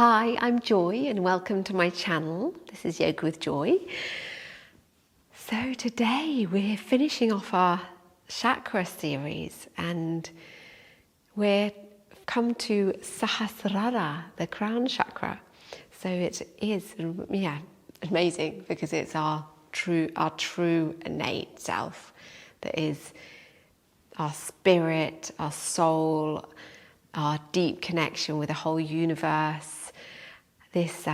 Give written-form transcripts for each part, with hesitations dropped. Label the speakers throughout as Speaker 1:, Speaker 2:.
Speaker 1: Hi, I'm Joy and welcome to my channel. This is Yoga with Joy. So today we're finishing off our chakra series and we're come to Sahasrara, the crown chakra. So it is, amazing because it's our true innate self that is our spirit, our soul, our deep connection with the whole universe. This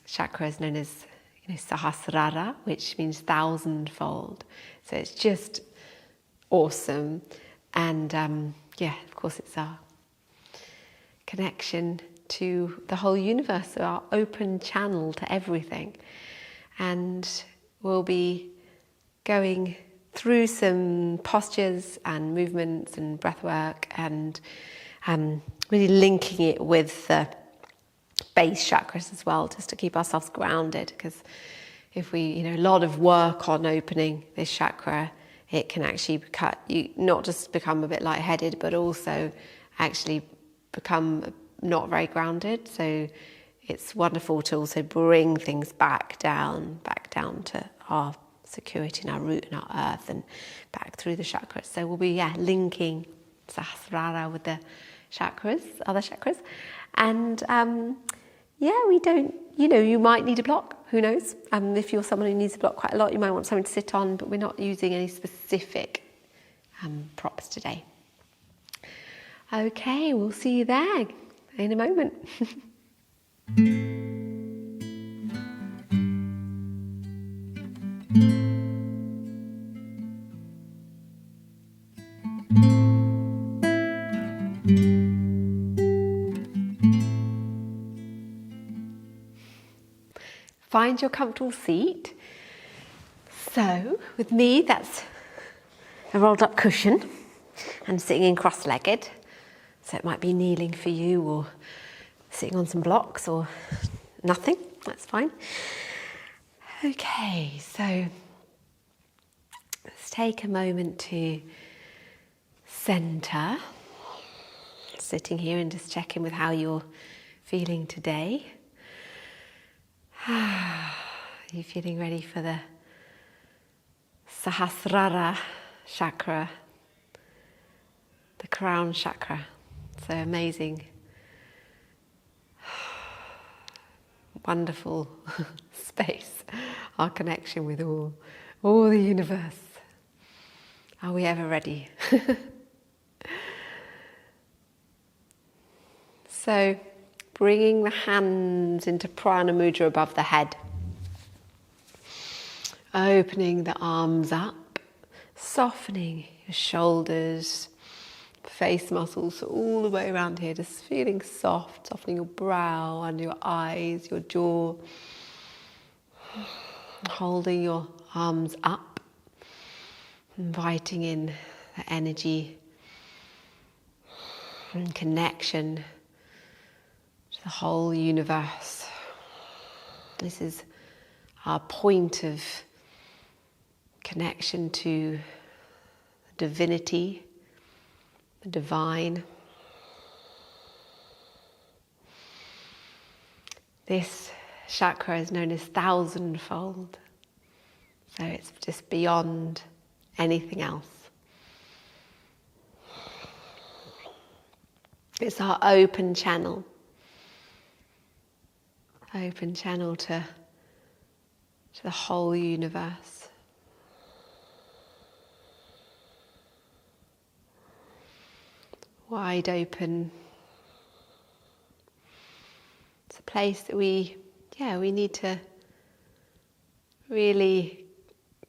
Speaker 1: chakra is known as Sahasrara, which means thousandfold. So it's just awesome. And of course, it's our connection to the whole universe, so our open channel to everything. And we'll be going through some postures and movements and breath work and really linking it with the base chakras as well, just to keep ourselves grounded, because if we, a lot of work on opening this chakra, it can actually not just become a bit lightheaded, but also actually become not very grounded. So it's wonderful to also bring things back down to our security and our root and our earth and back through the chakras. So we'll be linking Sahasrara with the chakras, other chakras. And we don't, you might need a block, who knows? If you're someone who needs a block quite a lot, you might want something to sit on, but we're not using any specific props today. Okay, we'll see you there in a moment. Find your comfortable seat. So, with me, that's a rolled up cushion and sitting in cross-legged. So it might be kneeling for you or sitting on some blocks or nothing, that's fine. Okay, so let's take a moment to center. Sitting here and just check in with how you're feeling today. Are you feeling ready for the Sahasrara chakra, the crown chakra? So amazing, wonderful space, our connection with all the universe. Are we ever ready? So, bringing the hands into prana mudra above the head. Opening the arms up, softening your shoulders, face muscles all the way around here, just feeling soft, softening your brow and your eyes, your jaw. Holding your arms up, inviting in the energy and connection to the whole universe. This is our point of connection to divinity, the divine. This chakra is known as thousandfold, so it's just beyond anything else. It's our open channel to the whole universe. Wide open. It's a place that we need to really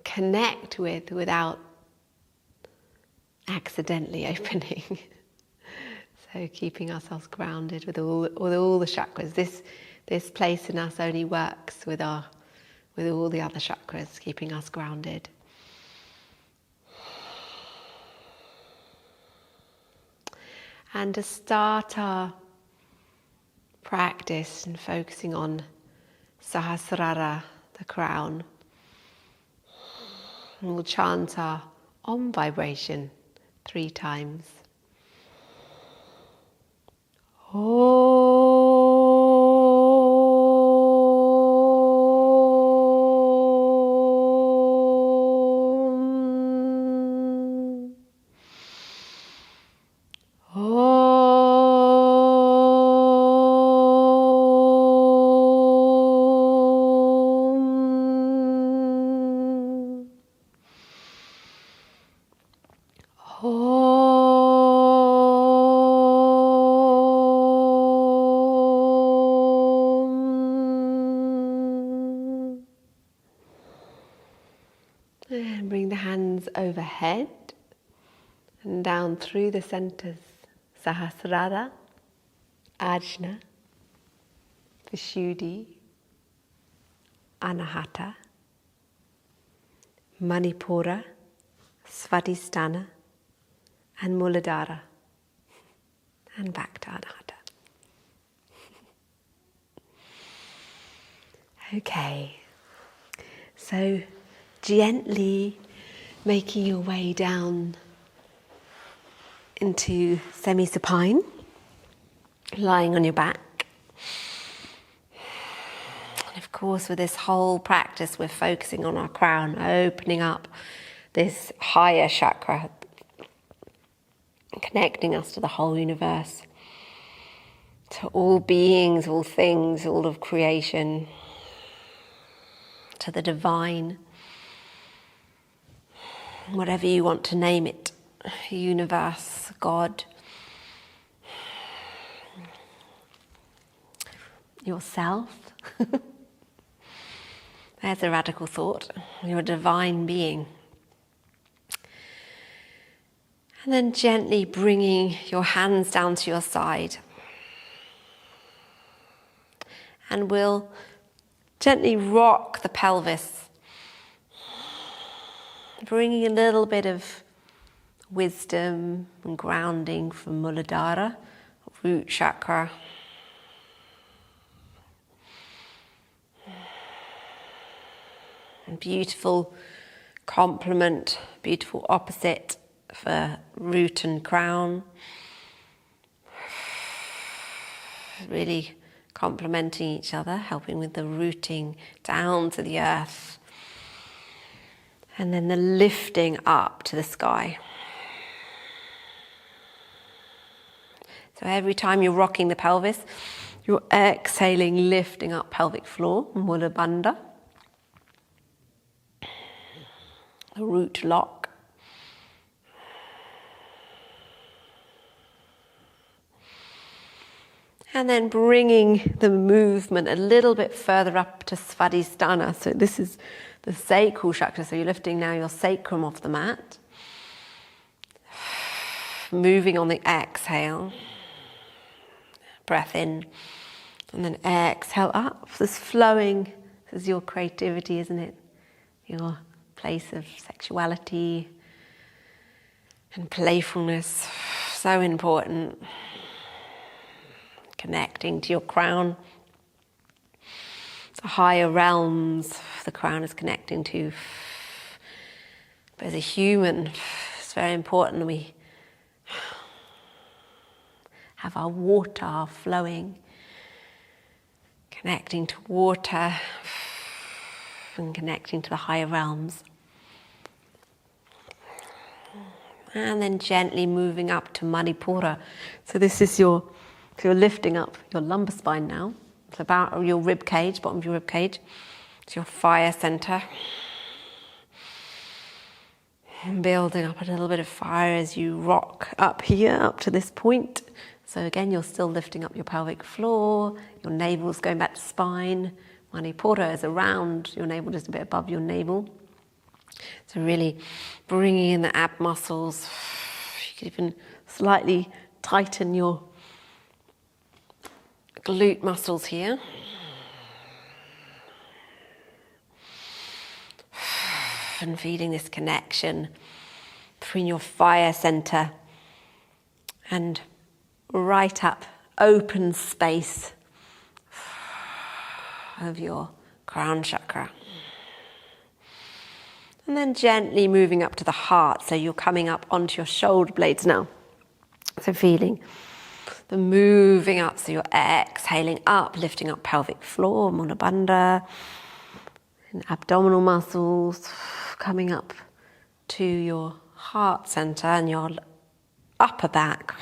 Speaker 1: connect with without accidentally opening. So keeping ourselves grounded with all the chakras. This place in us only works with all the other chakras, keeping us grounded. And to start our practice and focusing on Sahasrara, the crown, and we'll chant our Om vibration 3 times. Om. And bring the hands overhead and down through the centers. Sahasrara, Ajna, Vishuddhi, Anahata, Manipura, Svadhisthana, and Muladhara. And back to Anahata. Okay, so gently making your way down into semi-supine, lying on your back. And of course, with this whole practice, we're focusing on our crown, opening up this higher chakra, connecting us to the whole universe, to all beings, all things, all of creation, to the divine, whatever you want to name it, universe, God, yourself. There's a radical thought. You're a divine being. And then gently bringing your hands down to your side. And we'll gently rock the pelvis, bringing a little bit of wisdom and grounding from Muladhara, root chakra. And beautiful complement, beautiful opposite for root and crown. Really complementing each other, helping with the rooting down to the earth. And then the lifting up to the sky. So every time you're rocking the pelvis, you're exhaling, lifting up pelvic floor, Mula Bandha. The root lock. And then bringing the movement a little bit further up to Svadhisthana. So this is the sacral chakra. So you're lifting now your sacrum off the mat. Moving on the exhale. Breath in. And then exhale up. This flowing. This is your creativity, isn't it? Your place of sexuality and playfulness. So important. Connecting to your crown. The higher realms the crown is connecting to. But as a human, it's very important we have our water flowing, connecting to water and connecting to the higher realms. And then gently moving up to Manipura. So this is so you're lifting up your lumbar spine now. It's about your rib cage, bottom of your rib cage. It's your fire center. Building up a little bit of fire as you rock up here, up to this point. So again, you're still lifting up your pelvic floor. Your navel's going back to spine. Manipura is around your navel, just a bit above your navel. So really bringing in the ab muscles. You could even slightly tighten your glute muscles here. And feeling this connection between your fire center and right up open space of your crown chakra. And then gently moving up to the heart, so you're coming up onto your shoulder blades now. So feeling the moving up, so you're exhaling up, lifting up pelvic floor, Mula Bandha, and abdominal muscles, coming up to your heart center and your upper back.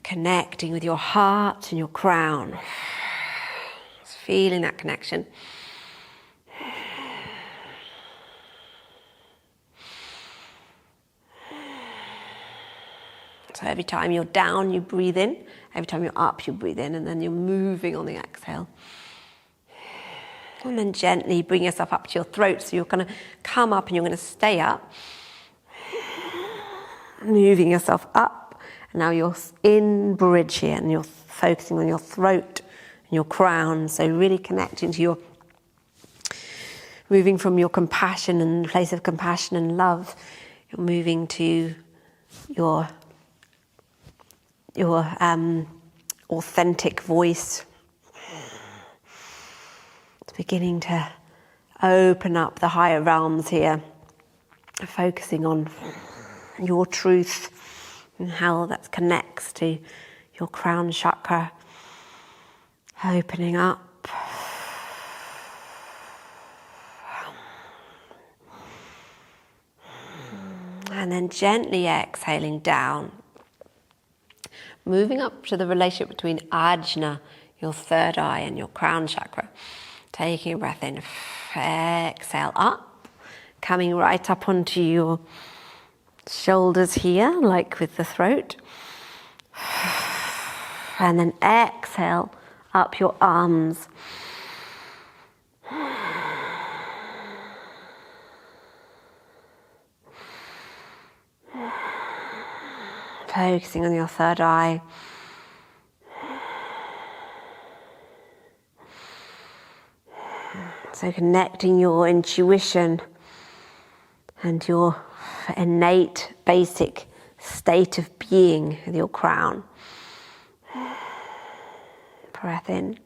Speaker 1: Connecting with your heart and your crown. Just feeling that connection. So every time you're down, you breathe in. Every time you're up, you breathe in. And then you're moving on the exhale. And then gently bring yourself up to your throat. So you're going to come up and you're going to stay up. Moving yourself up. And now you're in bridge here and you're focusing on your throat and your crown. So really connecting to your, moving from your compassion and place of compassion and love. You're moving to your authentic voice. It's beginning to open up the higher realms here, focusing on your truth and how that connects to your crown chakra, opening up. And then gently exhaling down, moving up to the relationship between ajna, your third eye, and your crown chakra. Taking a breath in, exhale up, coming right up onto your shoulders here, like with the throat. And then exhale up your arms. Focusing on your third eye. So connecting your intuition and your innate basic state of being with your crown. Breath in,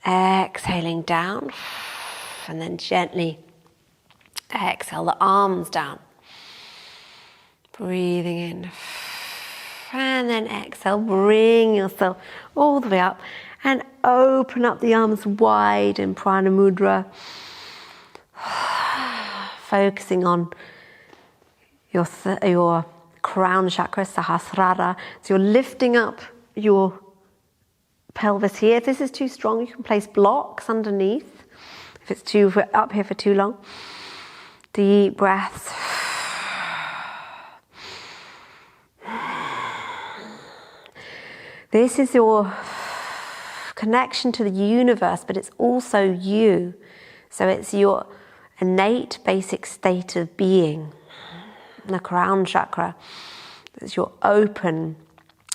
Speaker 1: exhaling down, and then gently exhale the arms down. Breathing in, and then exhale, bring yourself all the way up and open up the arms wide in prana mudra. Focusing on your crown chakra, Sahasrara. So you're lifting up your pelvis here. If this is too strong, you can place blocks underneath. If it's too up here for too long. Deep breaths. This is your connection to the universe, but it's also you. So it's your innate basic state of being. The crown chakra. It's your open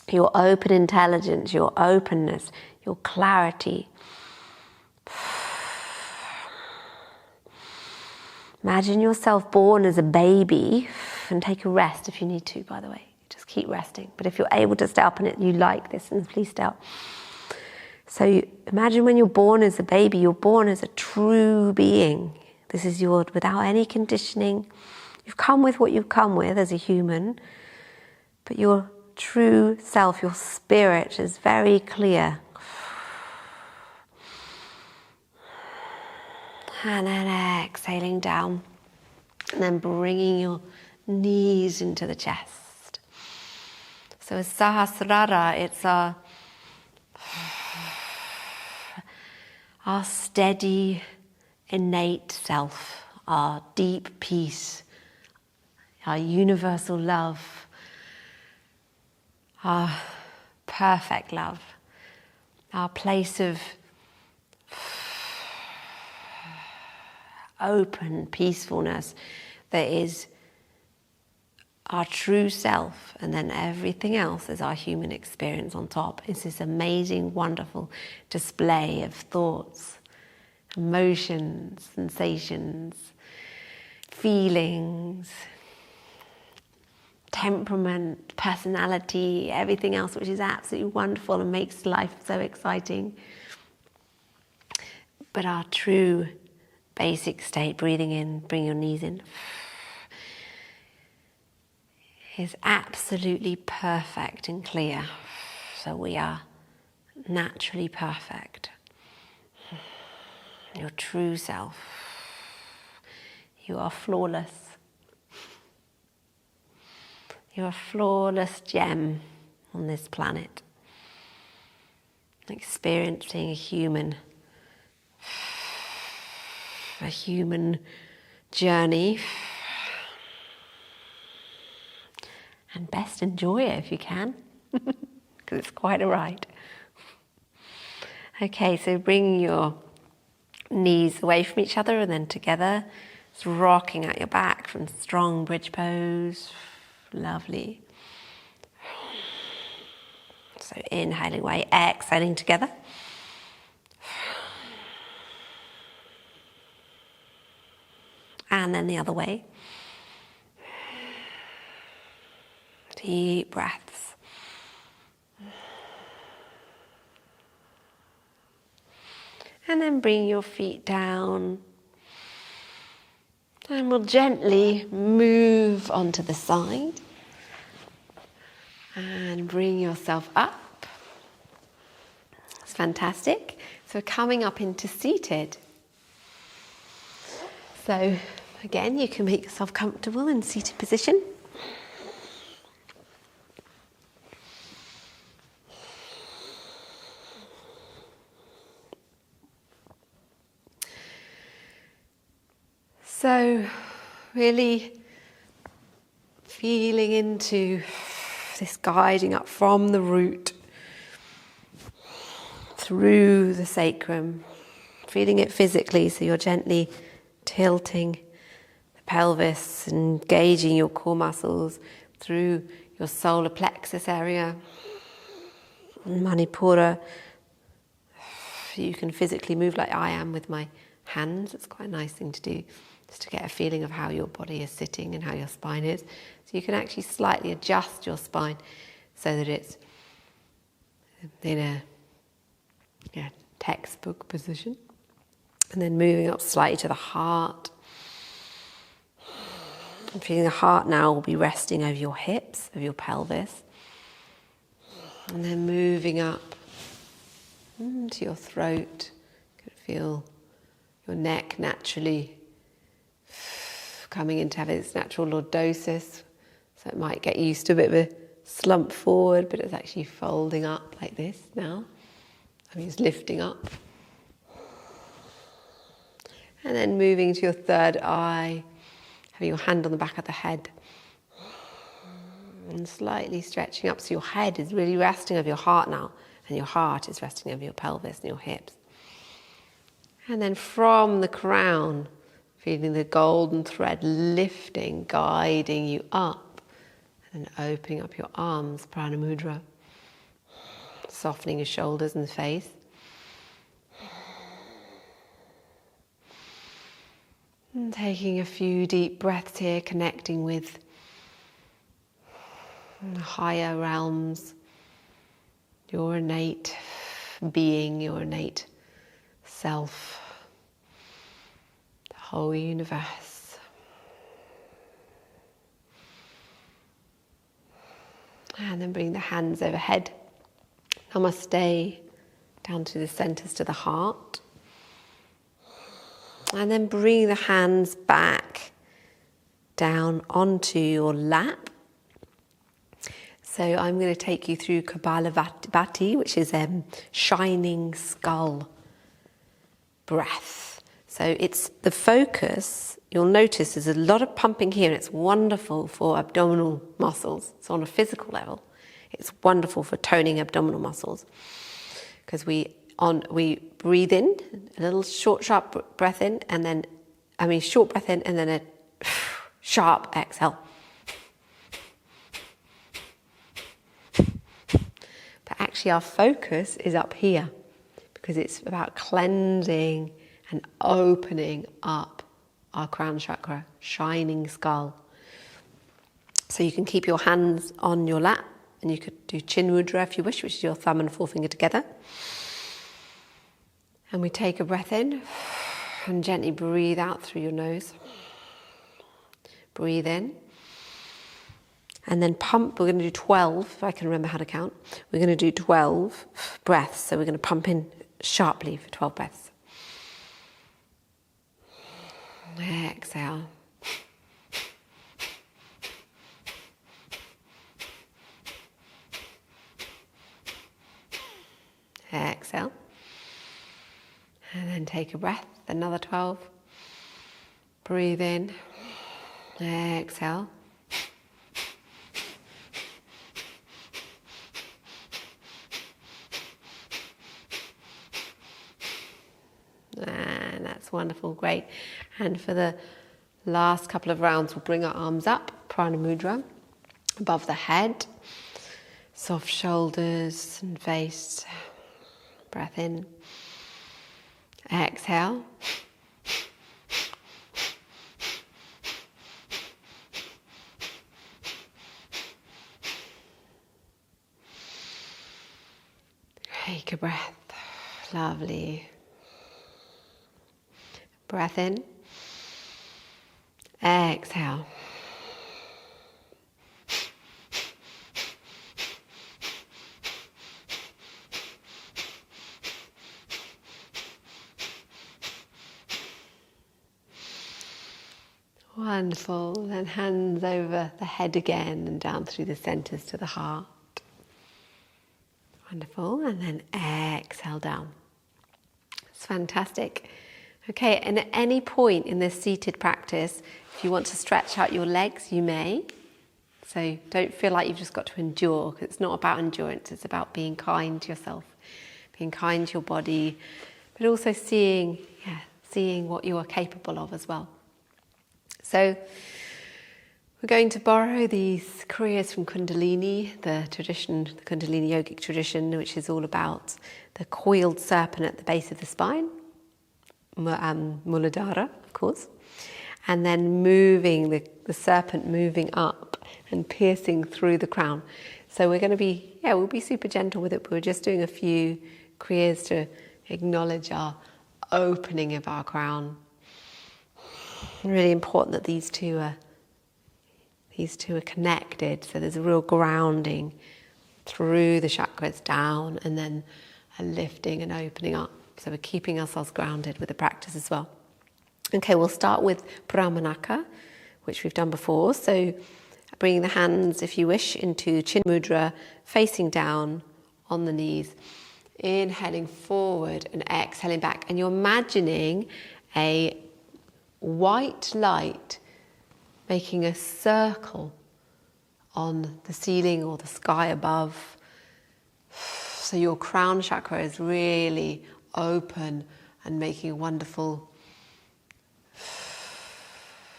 Speaker 1: intelligence, your openness, your clarity. Imagine yourself born as a baby, and take a rest if you need to, by the way. Just keep resting. But if you're able to stay up and you like this, and please stay up. So imagine when you're born as a baby, you're born as a true being. This is your, without any conditioning. You've come with what you've come with as a human, but your true self, your spirit is very clear. And then exhaling down, and then bringing your knees into the chest. So as Sahasrara, it's our steady, innate self, our deep peace, our universal love, our perfect love, our place of open peacefulness that is our true self, and then everything else is our human experience on top. It's this amazing, wonderful display of thoughts, emotions, sensations, feelings, temperament, personality, everything else, which is absolutely wonderful and makes life so exciting. But our true basic state, breathing in, bring your knees in, is absolutely perfect and clear. So we are naturally perfect. Your true self. You are flawless. You're a flawless gem on this planet. Experiencing a human journey. And best enjoy it if you can, because it's quite a ride. Okay, so bring your knees away from each other and then together. Just rocking out your back from strong bridge pose. Lovely. So inhaling away, exhaling together. And then the other way. Deep breaths. And then bring your feet down. And we'll gently move onto the side. And bring yourself up. It's fantastic. So coming up into seated. So again, you can make yourself comfortable in seated position. So really feeling into this guiding up from the root through the sacrum, feeling it physically, so you're gently tilting the pelvis, engaging your core muscles through your solar plexus area, manipura. You can physically move like I am with my hands. It's quite a nice thing to do, just to get a feeling of how your body is sitting and how your spine is. So you can actually slightly adjust your spine so that it's in a textbook position. And then moving up slightly to the heart. And feeling the heart now will be resting over your hips, over your pelvis. And then moving up to your throat. You can feel your neck naturally coming into having its natural lordosis. So it might get used to a bit of a slump forward, but it's actually folding up like this now. I mean, it's lifting up. And then moving to your third eye, having your hand on the back of the head. And slightly stretching up so your head is really resting over your heart now, and your heart is resting over your pelvis and your hips. And then from the crown, feeling the golden thread lifting, guiding you up, and then opening up your arms, prana mudra, softening your shoulders and the face. And taking a few deep breaths here, connecting with the higher realms, your innate being, your innate self, the whole universe. And then bring the hands overhead. Namaste, down to the centers, to the heart. And then bring the hands back down onto your lap. So I'm going to take you through Kapalabhati, which is shining skull breath. So it's the focus, you'll notice there's a lot of pumping here, and it's wonderful for abdominal muscles. So on a physical level, it's wonderful for toning abdominal muscles. Because we breathe in, a little short, sharp breath in, and then, short breath in, and then a sharp exhale. But actually our focus is up here, because it's about cleansing and opening up our crown chakra, shining skull. So you can keep your hands on your lap, and you could do chin mudra if you wish, which is your thumb and forefinger together. And we take a breath in and gently breathe out through your nose. Breathe in. And then pump. We're going to do 12, if I can remember how to count. We're going to do 12 breaths. So we're going to pump in sharply for 12 breaths. Exhale. Exhale. And then take a breath, another 12. Breathe in. Exhale. And that's wonderful, great. And for the last couple of rounds, we'll bring our arms up, prana mudra, above the head. Soft shoulders and face. Breath in. Exhale. Take a breath. Lovely. Breath in. Exhale. Wonderful. Then hands over the head again and down through the centers to the heart. Wonderful. And then exhale down. It's fantastic. Okay, and at any point in this seated practice, if you want to stretch out your legs, you may. So don't feel like you've just got to endure, because it's not about endurance, it's about being kind to yourself, being kind to your body, but also seeing what you are capable of as well. So we're going to borrow these kriyas from Kundalini, the Kundalini yogic tradition, which is all about the coiled serpent at the base of the spine, Muladhara, of course, and then moving, the serpent moving up and piercing through the crown. So we're going to be, we'll be super gentle with it, but we're just doing a few kriyas to acknowledge our opening of our crown. Really important that these two are connected, so there's a real grounding through the chakras down and then a lifting and opening up. So we're keeping ourselves grounded with the practice as well. Okay, we'll start with Brahmanaka, which we've done before. So bringing the hands, if you wish, into chin mudra, facing down on the knees, inhaling forward and exhaling back. And you're imagining a white light making a circle on the ceiling or the sky above. So your crown chakra is really open and making a wonderful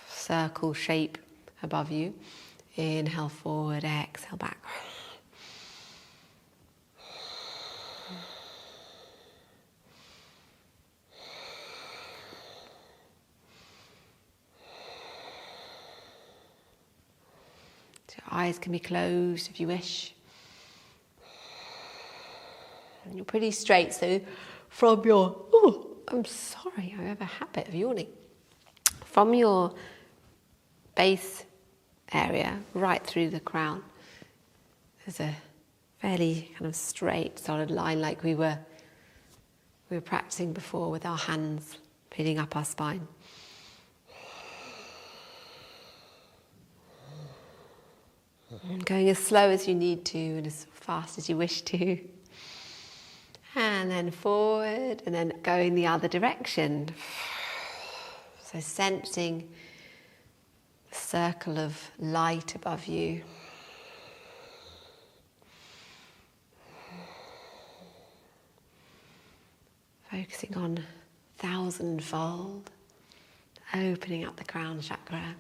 Speaker 1: circle shape above you. Inhale forward, exhale back. Your eyes can be closed if you wish. And you're pretty straight, so from your, I'm sorry, I have a habit of yawning. From your base area, right through the crown, there's a fairly kind of straight, solid line like we were practicing before with our hands pulling up our spine. And going as slow as you need to and as fast as you wish to. And then forward and then going the other direction. So sensing the circle of light above you. Focusing on thousandfold, opening up the crown chakra.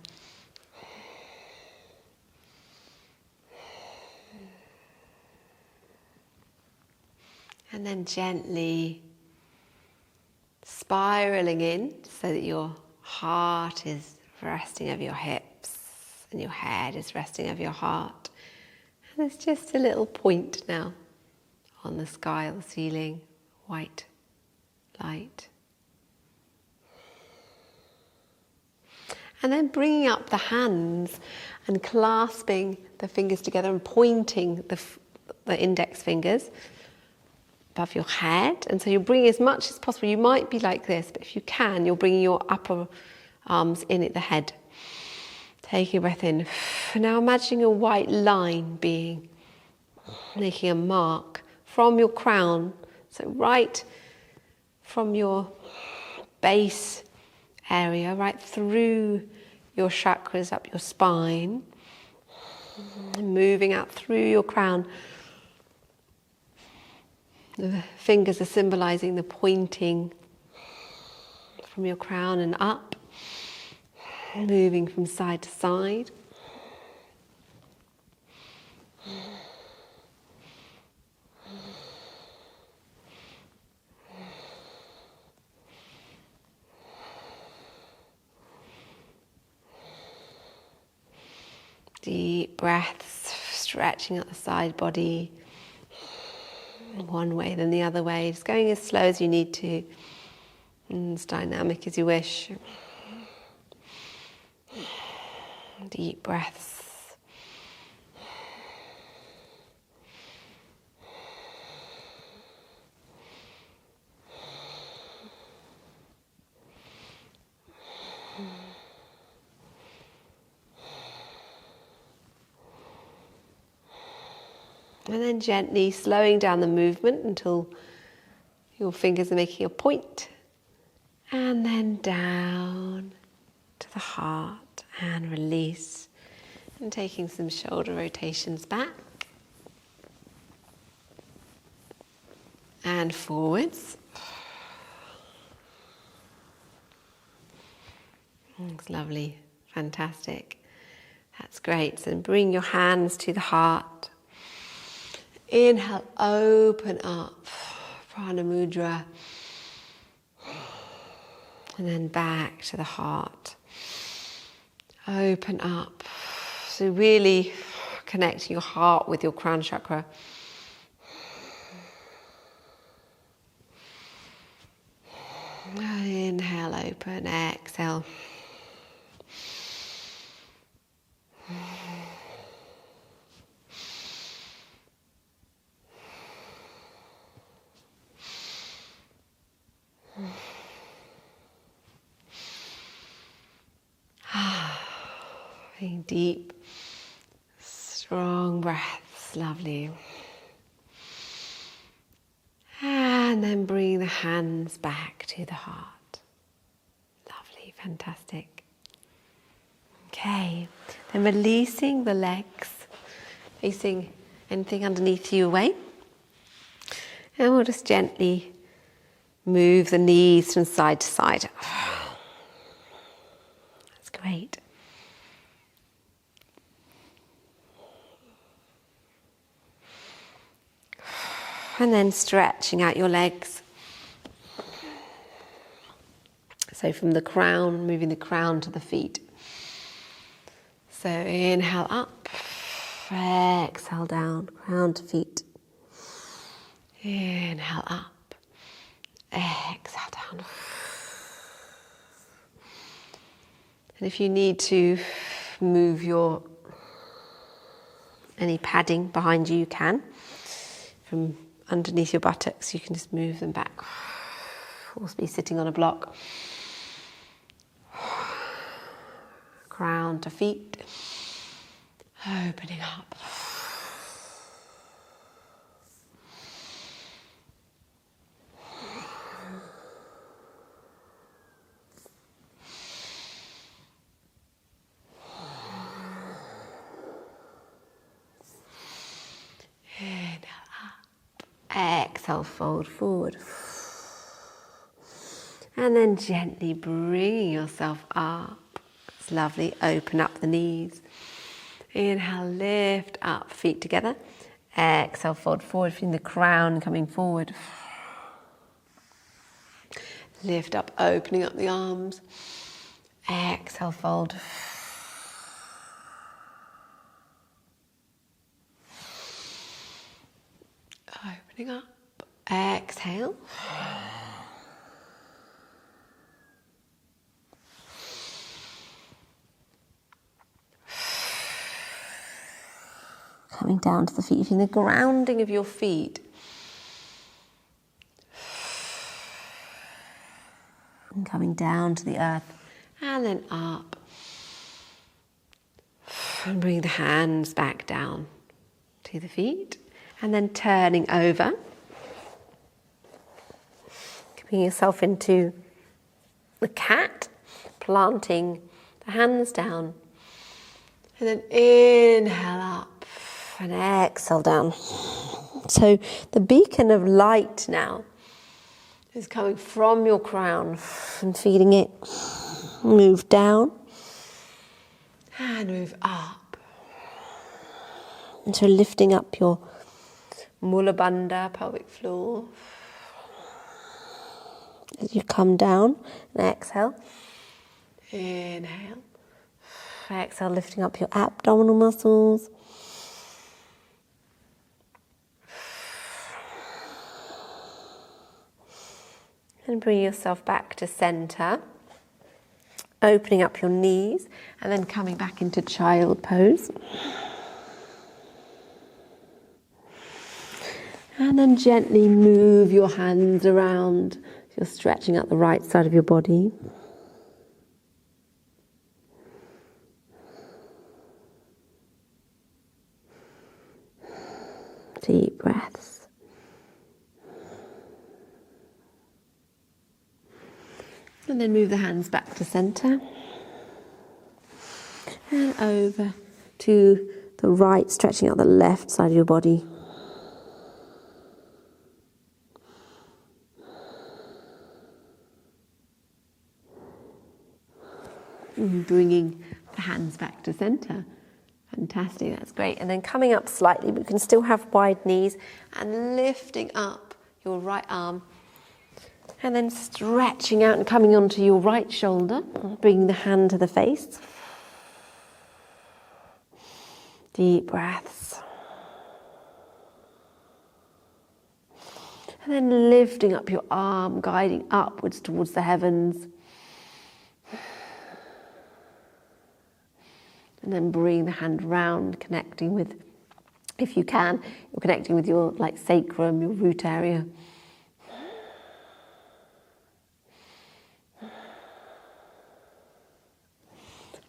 Speaker 1: And then gently spiraling in so that your heart is resting over your hips and your head is resting over your heart. And there's just a little point now on the sky or the ceiling, white light. And then bringing up the hands and clasping the fingers together and pointing the index fingers above your head. And so you're bringing as much as possible. You might be like this, but if you can, you're bringing your upper arms in at the head. Taking a breath in. Now imagining a white line making a mark from your crown. So right from your base area, right through your chakras, up your spine, moving out through your crown. The fingers are symbolizing the pointing from your crown and up, moving from side to side. Deep breaths, stretching out the side body, one way then the other way, just going as slow as you need to, and as dynamic as you wish. Deep breaths. And then gently slowing down the movement until your fingers are making a point. And then down to the heart and release. And taking some shoulder rotations back. And forwards. It's lovely, fantastic. That's great. So bring your hands to the heart. Inhale, open up, prana mudra, and then back to the heart. Open up, so really connecting your heart with your crown chakra. Inhale, open, exhale. Deep, strong breaths, lovely. And then bring the hands back to the heart. Lovely, fantastic. Okay, then releasing the legs, facing anything underneath you away. And we'll just gently move the knees from side to side. That's great. And then stretching out your legs. So from the crown, moving the crown to the feet. So inhale up, exhale down, crown to feet. Inhale up, exhale down. And if you need to move any padding behind you, you can. From underneath your buttocks, you can just move them back. Or be sitting on a block. Crown to feet. Opening up. Exhale, fold forward. And then gently bringing yourself up. It's lovely. Open up the knees. Inhale, lift up, feet together. Exhale, fold forward, feeling the crown coming forward. Lift up, opening up the arms. Exhale, fold. Opening up, exhale. Coming down to the feet, feeling the grounding of your feet. And coming down to the earth, and then up. And bring the hands back down to the feet. And then turning over, keeping yourself into the cat, planting the hands down. And then inhale up and exhale down. So the beacon of light now is coming from your crown and feeling it move down and move up. And so lifting up your mula bandha, pelvic floor. As you come down and exhale. Inhale. Exhale, lifting up your abdominal muscles. And bring yourself back to center. Opening up your knees and then coming back into child pose. And then gently move your hands around. You're stretching out the right side of your body. Deep breaths. And then move the hands back to center. And over to the right, stretching out the left side of your body. And bringing the hands back to center. Fantastic, that's great. And then coming up slightly, but you can still have wide knees, and lifting up your right arm. And then stretching out and coming onto your right shoulder, bringing the hand to the face. Deep breaths. And then lifting up your arm, guiding upwards towards the heavens. And then bring the hand round, connecting with, if you can, you're connecting with your sacrum, your root area.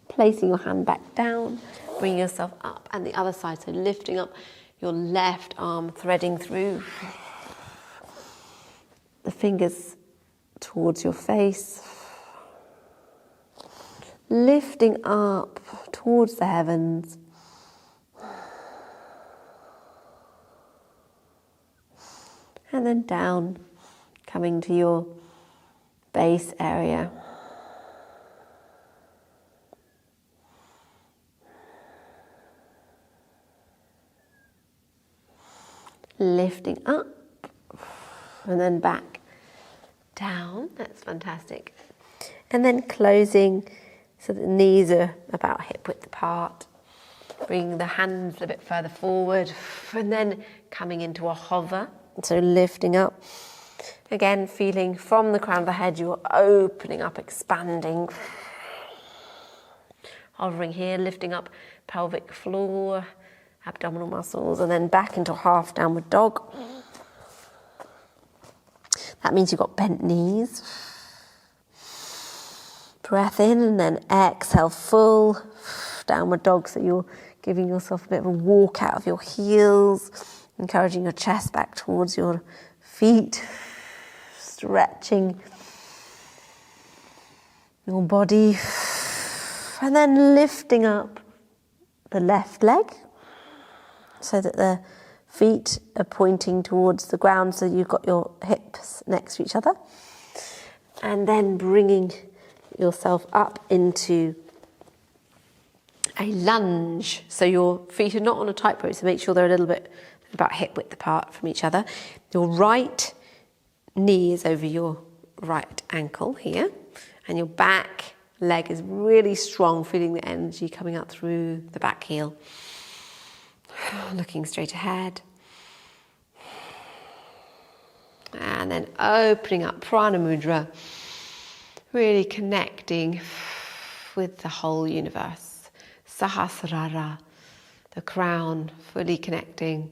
Speaker 1: Placing your hand back down, bringing yourself up, and the other side, so lifting up your left arm, threading through the fingers towards your face, lifting up towards the heavens, and then down, coming to your base area. Lifting up and then back down. That's fantastic. And then closing so that the knees are about hip width apart. Bring the hands a bit further forward and then coming into a hover. So lifting up. Again, feeling from the crown of the head, you're opening up, expanding. Hovering here, lifting up pelvic floor, abdominal muscles, and then back into half downward dog. That means you've got bent knees. Breath in and then exhale, full downward dog, so you're giving yourself a bit of a walk out of your heels, encouraging your chest back towards your feet, stretching your body, and then lifting up the left leg, so that the feet are pointing towards the ground, so you've got your hips next to each other. And then bringing yourself up into a lunge. So your feet are not on a tightrope, so make sure they're a little bit about hip width apart from each other. Your right knee is over your right ankle here, and your back leg is really strong, feeling the energy coming out through the back heel. Looking straight ahead. And then opening up prana mudra, really connecting with the whole universe. Sahasrara, the crown, fully connecting.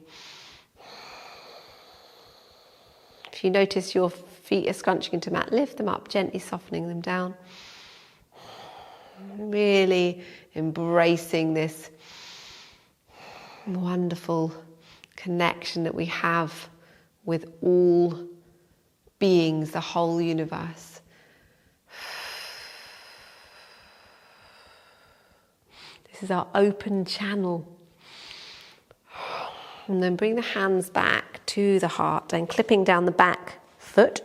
Speaker 1: If you notice your feet are scrunching into mat, lift them up, gently softening them down. Really embracing this wonderful connection that we have with all beings, the whole universe. This is our open channel. And then bring the hands back to the heart and clipping down the back foot.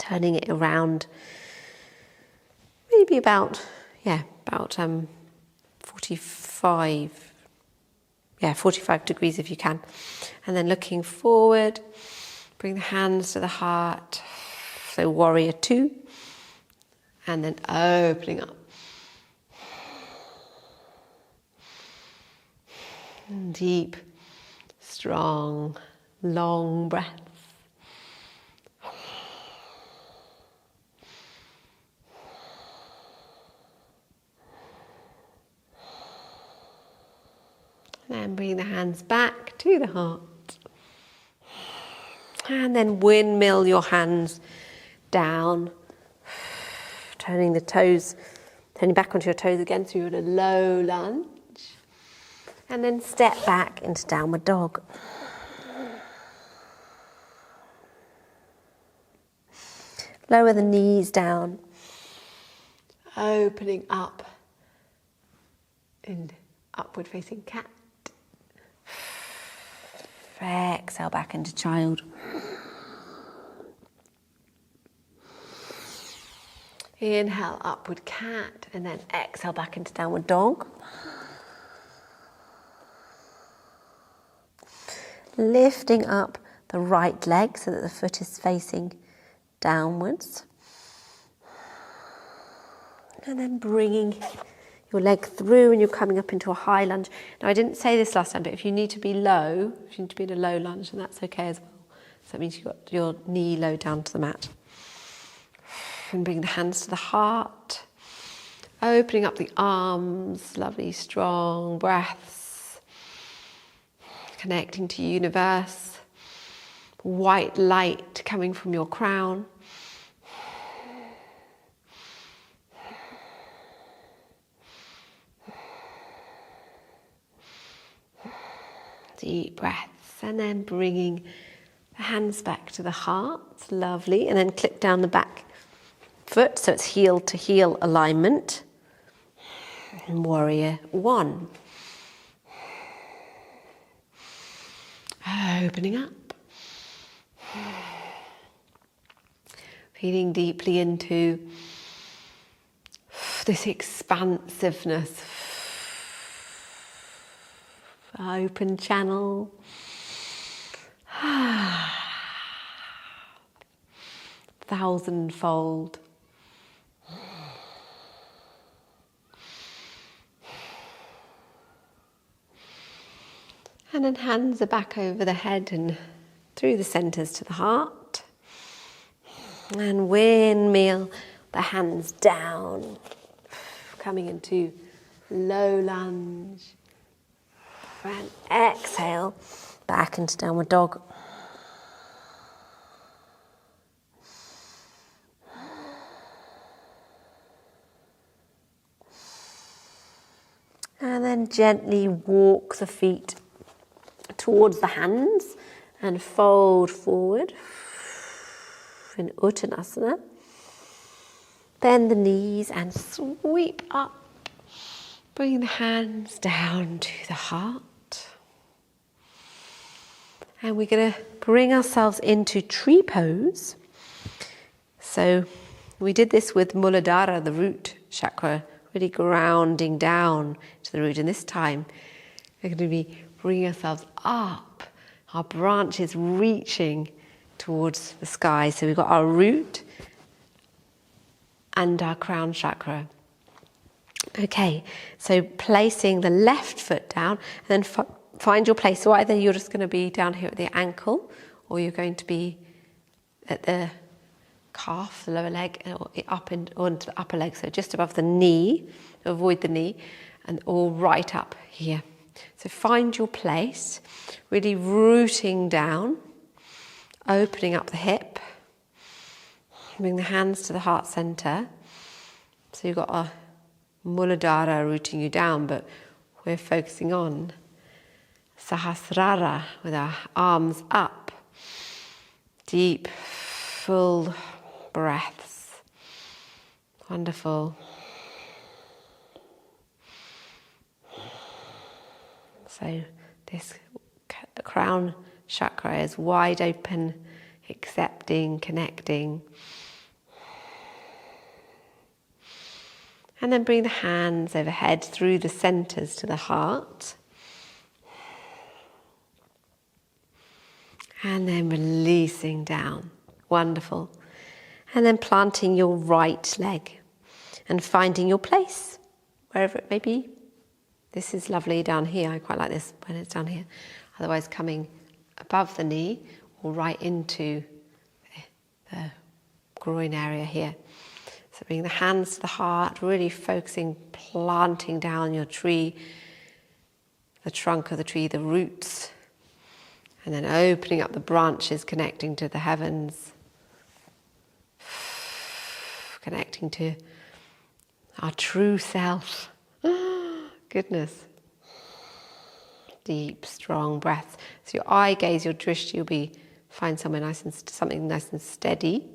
Speaker 1: turning it around, maybe about 45 degrees if you can. And then looking forward, bring the hands to the heart, so warrior 2, and then opening up. Deep, strong, long breaths. And bring the hands back to the heart. And then windmill your hands down, turning back onto your toes again, so you're in a low lunge. And then step back into downward dog. Lower the knees down, opening up in upward facing cat. Exhale back into child. Inhale, upward cat, and then exhale back into downward dog. Lifting up the right leg so that the foot is facing downwards. And then bringing your leg through and you're coming up into a high lunge. Now I didn't say this last time, but if you need to be low, if you need to be in a low lunge, then that's okay as well. So that means you've got your knee low down to the mat. And bring the hands to the heart. Opening up the arms, lovely strong breaths. Connecting to universe. White light coming from your crown. Deep breaths, and then bringing the hands back to the heart, lovely, and then clip down the back foot so it's heel to heel alignment. And warrior 1. Opening up. Feeling deeply into this expansiveness. Open channel. Thousandfold. And then hands are back over the head and through the centers to the heart. And windmill the hands down, coming into low lunge. And exhale, back into downward dog. And then gently walk the feet towards the hands and fold forward in Uttanasana. Bend the knees and sweep up. Bring the hands down to the heart. And we're going to bring ourselves into tree pose. So we did this with Muladhara, the root chakra, really grounding down to the root. And this time we're going to be bringing ourselves up, our branches reaching towards the sky. So we've got our root and our crown chakra. Okay, so placing the left foot down and then find your place. So either you're just going to be down here at the ankle, or you're going to be at the calf, the lower leg, or up onto the upper leg. So just above the knee, avoid the knee, or right up here. So find your place, really rooting down, opening up the hip, bring the hands to the heart center. So you've got a Muladhara rooting you down, but we're focusing on Sahasrara with our arms up. Deep, full breaths. Wonderful. So this crown chakra is wide open, accepting, connecting. And then bring the hands overhead through the centers to the heart. And then releasing down. Wonderful. And then planting your right leg and finding your place, wherever it may be. This is lovely down here. I quite like this when it's down here. Otherwise coming above the knee or right into the groin area here. So bring the hands to the heart, really focusing, planting down your tree, the trunk of the tree, the roots, and then opening up the branches, connecting to the heavens, connecting to our true self. Goodness. Deep, strong breaths. So your eye gaze, your drishti, you'll find something nice and steady.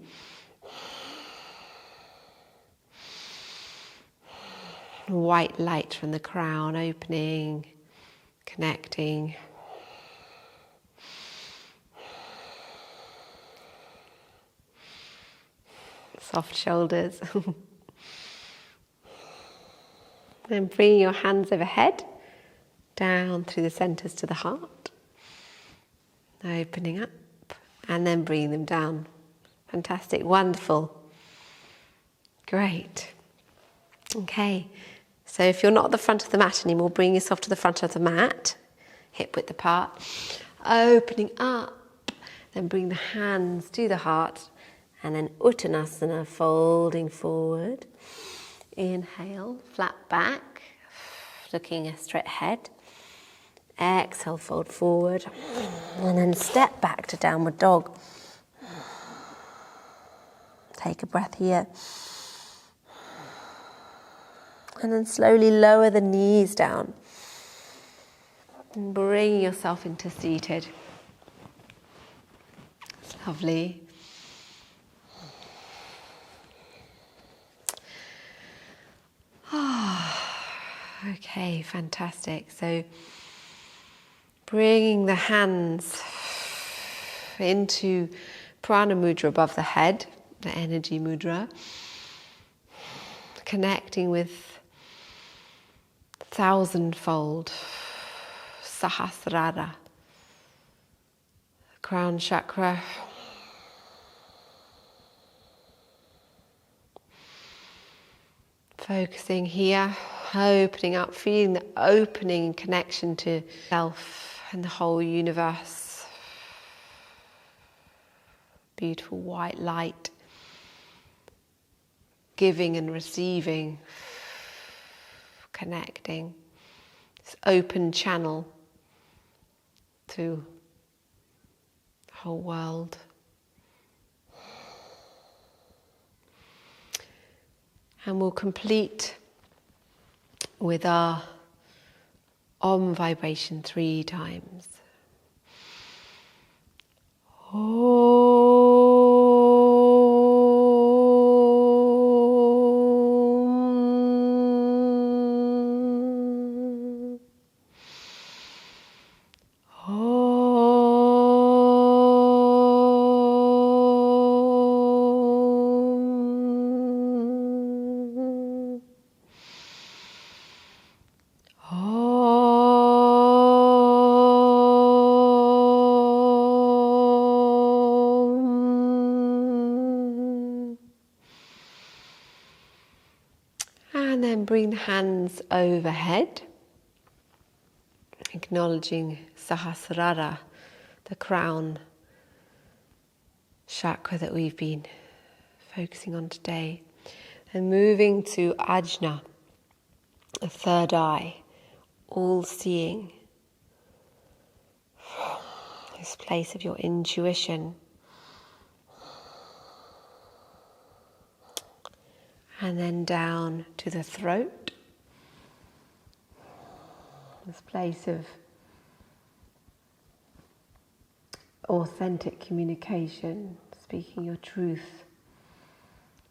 Speaker 1: White light from the crown, opening, connecting. Soft shoulders. Then bring your hands overhead, down through the centers to the heart. Opening up, and then bringing them down. Fantastic, wonderful. Great. Okay, so if you're not at the front of the mat anymore, bring yourself to the front of the mat, hip width apart, opening up, then bring the hands to the heart, and then Uttanasana, folding forward. Inhale, flat back, looking a straight ahead. Exhale, fold forward, and then step back to downward dog. Take a breath here. And then slowly lower the knees down. And bring yourself into seated. It's lovely. Okay, fantastic. So bringing the hands into prana mudra above the head, the energy mudra. Connecting with Thousandfold, Sahasrara, crown chakra. Focusing here, opening up, feeling the opening connection to self and the whole universe. Beautiful white light, giving and receiving. Connecting, this open channel to the whole world. And we'll complete with our Om vibration 3 times. Om. And then bring the hands overhead, acknowledging Sahasrara, the crown chakra that we've been focusing on today. And moving to Ajna, a third eye, all-seeing, this place of your intuition. And then down to the throat, this place of authentic communication, speaking your truth,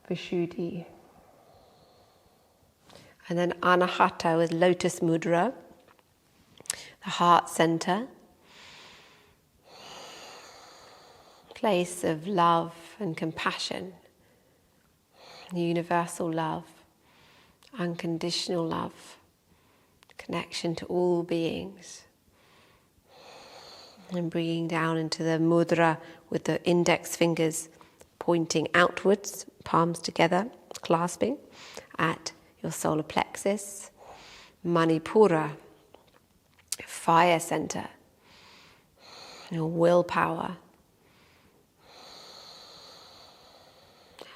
Speaker 1: Vishuddhi. And then Anahata with lotus mudra, the heart center, place of love and compassion, universal love, unconditional love, connection to all beings. And bringing down into the mudra with the index fingers pointing outwards, palms together, clasping at your solar plexus, Manipura, fire center, your willpower.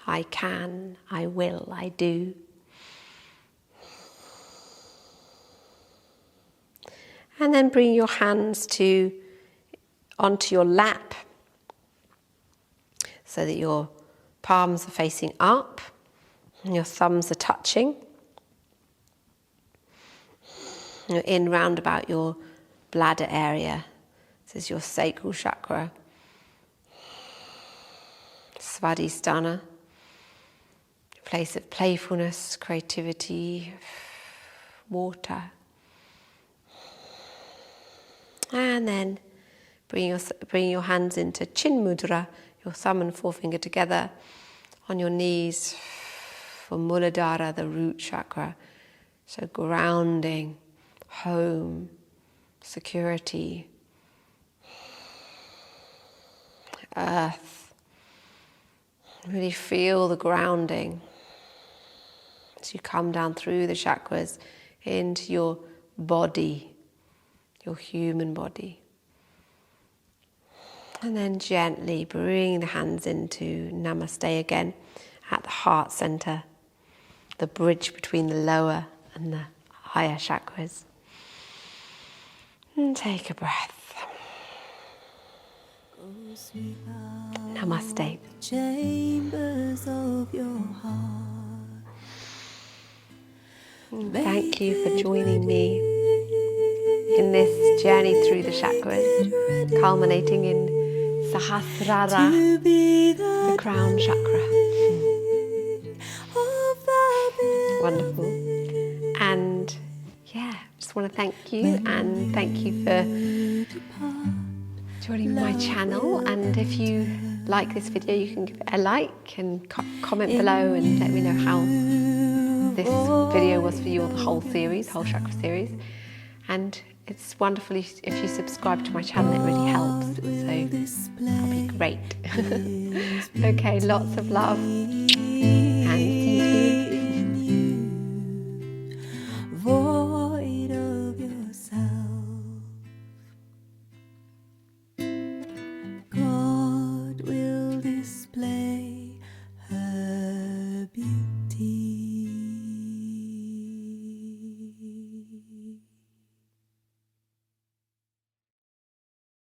Speaker 1: I can, I will, I do. And then bring your hands onto your lap so that your palms are facing up and your thumbs are touching. You're in round about your bladder area. This is your sacral chakra, Svadhisthana, place of playfulness, creativity, water. And then bring your hands into chin mudra, your thumb and forefinger together on your knees for Muladhara, the root chakra. So grounding, home, security, earth. Really feel the grounding as you come down through the chakras into your body, your human body. And then gently bring the hands into Namaste again at the heart center, the bridge between the lower and the higher chakras. And take a breath. Namaste. Chambers of your heart. Thank you for joining me in this journey through the chakras, culminating in Sahasrara, the crown chakra. Wonderful. And just want to thank you, and thank you for joining my channel. And if you like this video, you can give it a like and comment below and let me know how this video was for you, or the whole series, whole chakra series. And it's wonderful if you subscribe to my channel, it really helps, so that'll be great. Okay, lots of love.